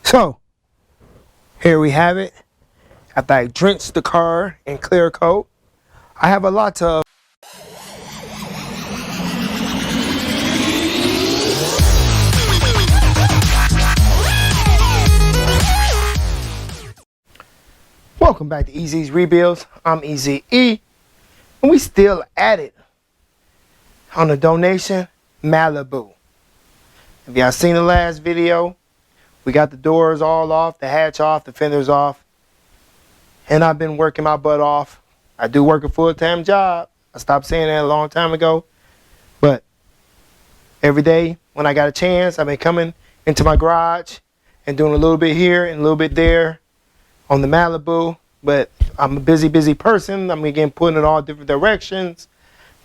So, here we have it. After I drenched the car in clear coat, I have a lot of Welcome back to Easy's Rebuilds. I'm Easy E, and we still at it on the donation Malibu. If y'all seen the last video, we got the doors all off, the hatch off, the fenders off, and I've been working my butt off. I do work a full-time job. I stopped saying that a long time ago, but every day when I got a chance, I've been coming into my garage and doing a little bit here and a little bit there on the Malibu. But I'm a busy person. I'm again putting in all different directions.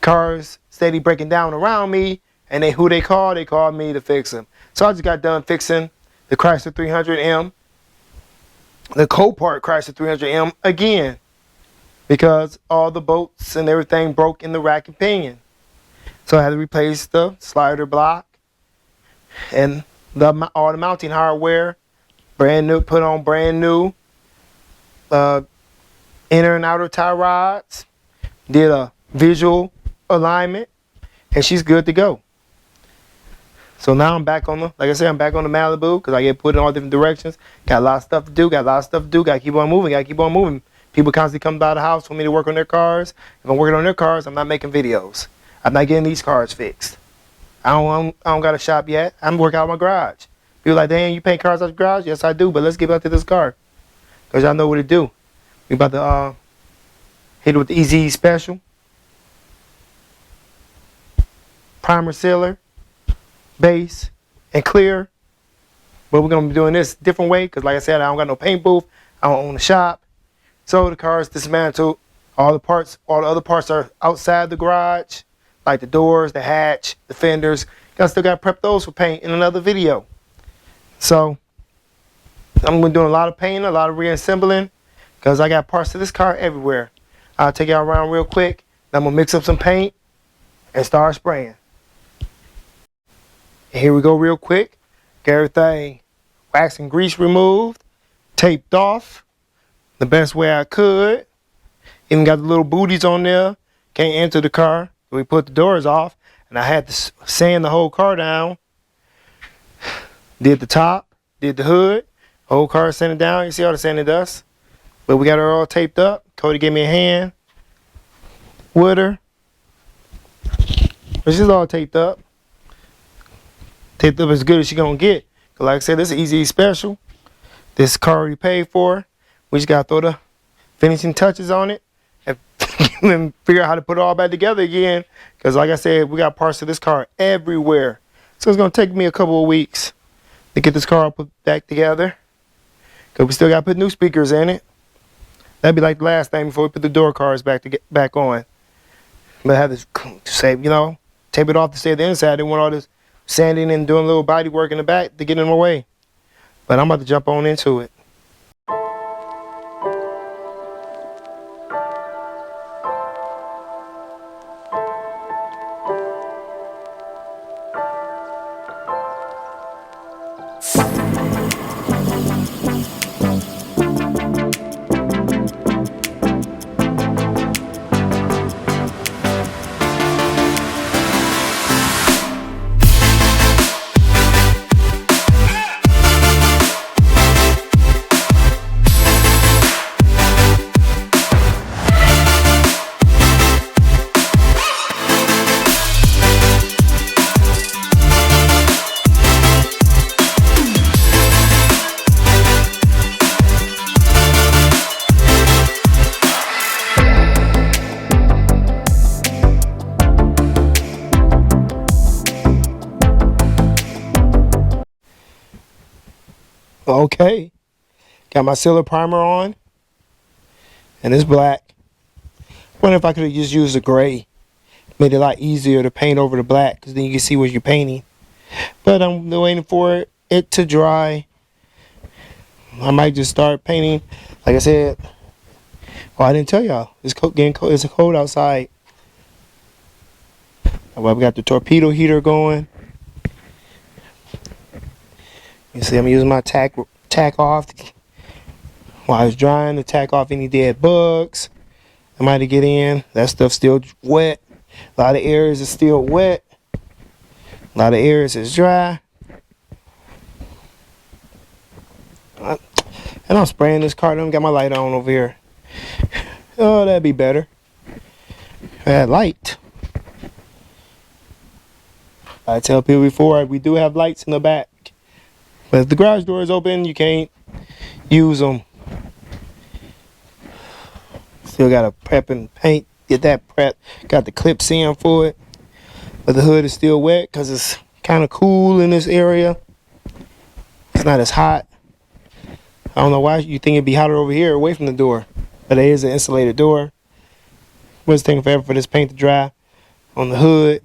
Cars steady breaking down around me, and who they call? They call me to fix them. So I just got done fixing the Chrysler 300M, the Copart Chrysler 300M again, because all the bolts and everything broke in the rack and pinion. So I had to replace the slider block and all the mounting hardware, brand new, put on brand new inner and outer tie rods, did a visual alignment, and she's good to go. So now I'm back on the, like I said, I'm back on the Malibu because I get put in all different directions. Got a lot of stuff to do, Gotta keep on moving, People constantly come by the house for me to work on their cars. If I'm working on their cars, I'm not making videos. I'm not getting these cars fixed. I don't got a shop yet. I'm working out my garage. People like, damn, you paint cars out the garage? Yes, I do, but let's get back to this car because y'all know what to do. We about to hit it with the Easy Special. Primer sealer, base, and clear. But we're going to be doing this a different way because, like I said, I don't got no paint booth. I don't own a shop. So the car is dismantled. All the other parts are outside the garage, like the doors, the hatch, the fenders. I still got to prep those for paint in another video. So I'm going to be doing a lot of painting, a lot of reassembling, because I got parts of this car everywhere. I'll take y'all around real quick. Then I'm going to mix up some paint and start spraying. And here we go real quick. Get everything wax and grease removed, taped off the best way I could. Even got the little booties on there. Can't enter the car. We put the doors off, and I had to sand the whole car down. Did the top, did the hood. Whole car sanded down. You see all the sanding dust. But we got her all taped up. Cody gave me a hand with her. But she's all taped up. Taped up as good as she's going to get. Cause like I said, this is Easy Special. This car already paid for. We just got to throw the finishing touches on it and figure out how to put it all back together again. Because like I said, we got parts of this car everywhere. So it's going to take me a couple of weeks to get this car all put back together. Because we still got to put new speakers in it. That'd be like the last thing before we put the door cars back on. But I have to say, tape it off to stay the inside. I didn't want all this sanding and doing a little body work in the back to get in my way. But I'm about to jump on into it. Okay, got my sealer primer on, and it's black. Wonder if I could have just used a gray. Made it a lot easier to paint over the black, because then you can see what you're painting. But I'm waiting for it to dry. I might just start painting. Like I said, well, I didn't tell y'all. It's getting cold. It's cold outside. Well, we got the torpedo heater going. You see, I'm using my tack tack off while it's drying, to tack off any dead bugs that might get in. That stuff's still wet. A lot of areas is still wet. A lot of areas is dry. And I'm spraying this carton. Got my light on over here. Oh, that'd be better. That light. I tell people before, we do have lights in the back. But if the garage door is open, you can't use them. Still got to prep and paint. Get that prep. Got the clips in for it. But the hood is still wet because it's kind of cool in this area. It's not as hot. I don't know why you think it'd be hotter over here away from the door. But it is an insulated door. But it's taking forever for this paint to dry on the hood.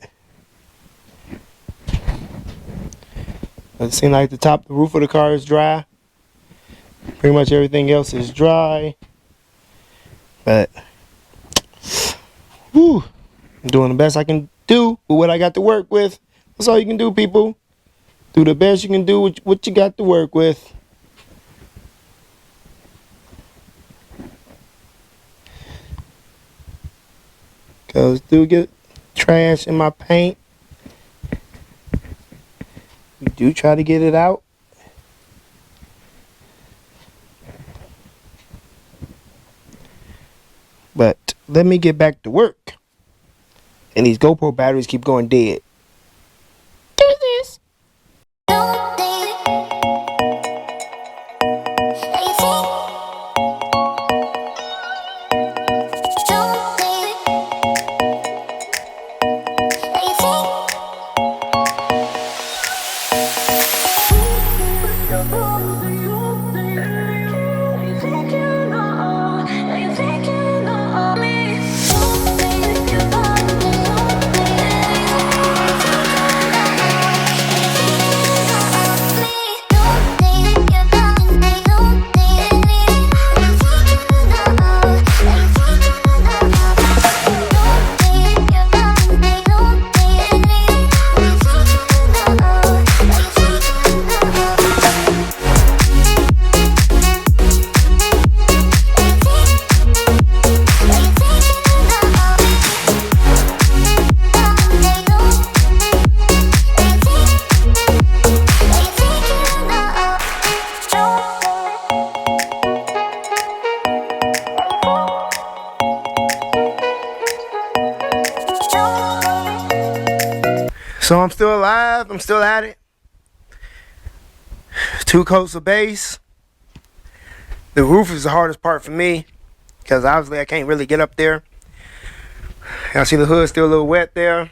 But it seems like the roof of the car is dry. Pretty much everything else is dry. But, whew, I'm doing the best I can do with what I got to work with. That's all you can do, people. Do the best you can do with what you got to work with. Because do get trash in my paint. You do try to get it out. But let me get back to work. And these GoPro batteries keep going dead. Do this. So I'm still alive. I'm still at it. 2 coats of base. The roof is the hardest part for me because obviously I can't really get up there. I see the hood still a little wet there.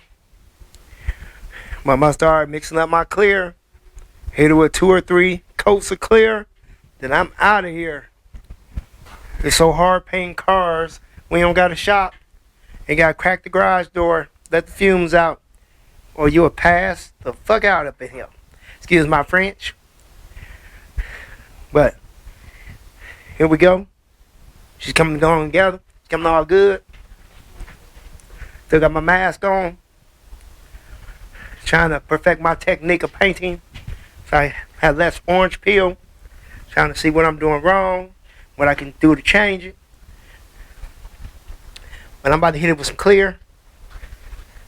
But I'm gonna start mixing up my clear. Hit it with 2 or 3 coats of clear. Then I'm out of here. It's so hard painting cars when you don't got a shop. You gotta crack the garage door, let the fumes out, or you'll pass the fuck out up in here. Excuse my French. But here we go. She's coming going together. It's coming all good. Still got my mask on. Trying to perfect my technique of painting. So I have less orange peel. Trying to see what I'm doing wrong. What I can do to change it. But I'm about to hit it with some clear.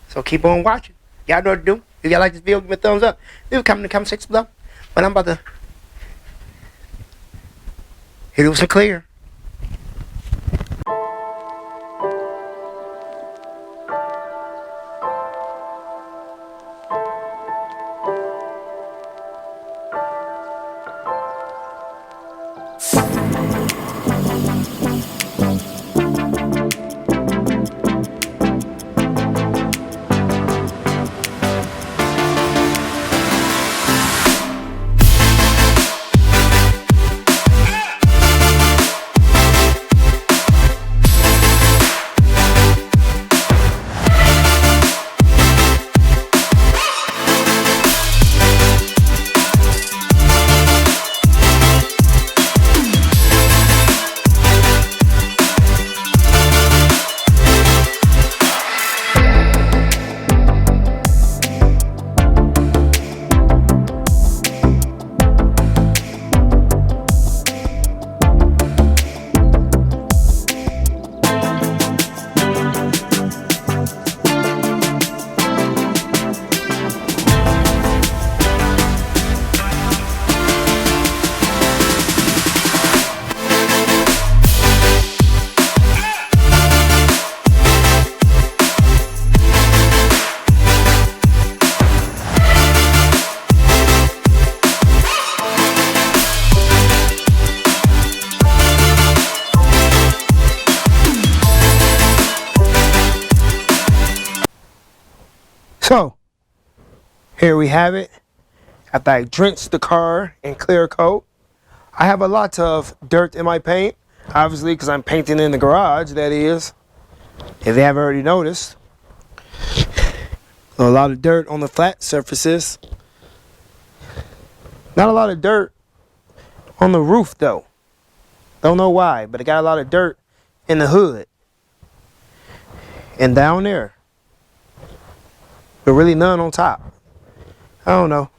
So keep on watching. Y'all know what to do. If y'all like this video, give me a thumbs up. Leave a comment in the comment section below. But I'm about to hit it with some clear. So, here we have it. After I drenched the car in clear coat, I have a lot of dirt in my paint. Obviously, because I'm painting in the garage, that is. If you haven't already noticed. A lot of dirt on the flat surfaces. Not a lot of dirt on the roof, though. Don't know why, but it got a lot of dirt in the hood. And down there. But really none on top. I don't know.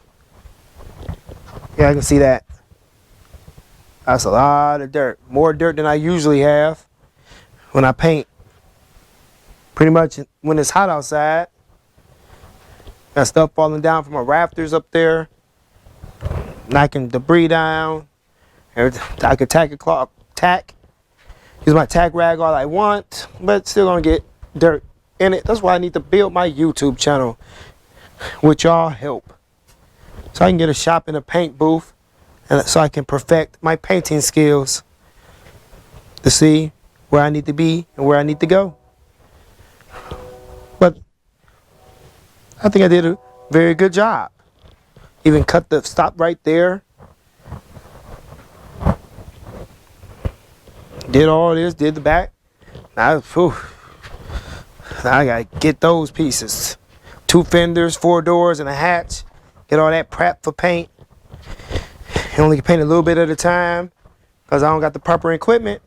Yeah, I can see that. That's a lot of dirt. More dirt than I usually have when I paint. Pretty much when it's hot outside. Got stuff falling down from my rafters up there. Knocking debris down. I could tack. Use my tack rag all I want. But still gonna get dirt in it. That's why I need to build my YouTube channel. With y'all help. So I can get a shop in a paint booth. And so I can perfect my painting skills. To see where I need to be and where I need to go. But I think I did a very good job. Even cut the stop right there. Did all this, did the back. Now I gotta get those pieces. 2 fenders, 4 doors, and a hatch. Get all that prep for paint. I only can paint a little bit at a time because I don't got the proper equipment.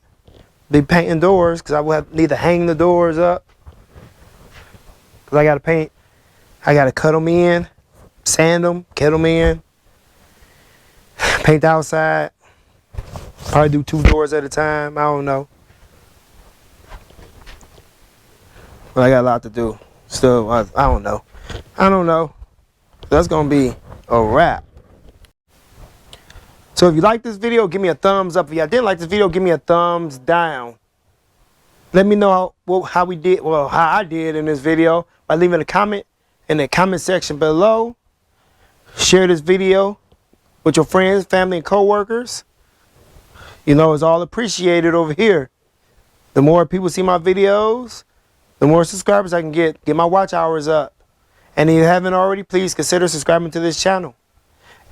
Be painting doors because I will need to hang the doors up. Because I gotta paint. I gotta cut them in, sand them, cut them in, paint the outside. Probably do 2 doors at a time. I don't know. But I got a lot to do. Still, I don't know. I don't know. That's gonna be a wrap. So if you like this video, give me a thumbs up. If you didn't like this video, give me a thumbs down. Let me know how I did in this video by leaving a comment in the comment section below. Share this video with your friends, family, and co-workers. You know, it's all appreciated over here. The more people see my videos, the more subscribers I can get my watch hours up. And if you haven't already, please consider subscribing to this channel.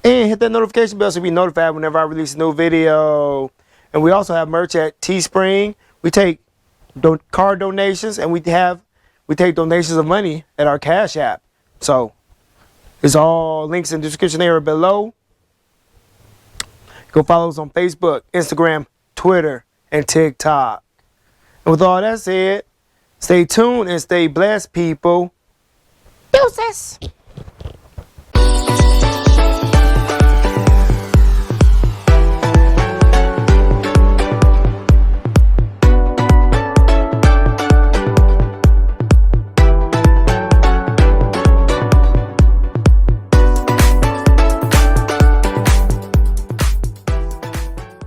And hit that notification bell so you'll be notified whenever I release a new video. And we also have merch at Teespring. We take card donations and we take donations of money at our Cash App. So it's all links in the description area below. Go follow us on Facebook, Instagram, Twitter, and TikTok. And with all that said, stay tuned and stay blessed, people. Deuces.